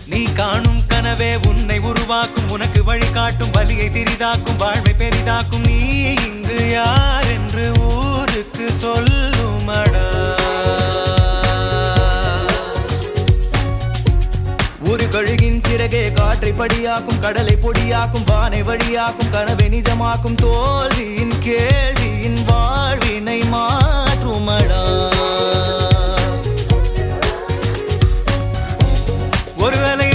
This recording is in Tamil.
நீ காணும் கனவே உன்னை உருவாக்கும், உனக்கு வழிகாட்டும், வலியை சிறிதாக்கும், வாழ்வை பெரிதாக்கும். நீ இங்கு யார் என்று ஊருக்கு சொல்லுமடா. ஒரு கழுகின் சிறகே காற்றை படியாக்கும், கடலை பொடியாக்கும், வானை வழியாக்கும், கனவை நிஜமாக்கும். தோல்வியின் கேள்வியின் வாழ்வினை மாற்றுமடா. ஒருவேளை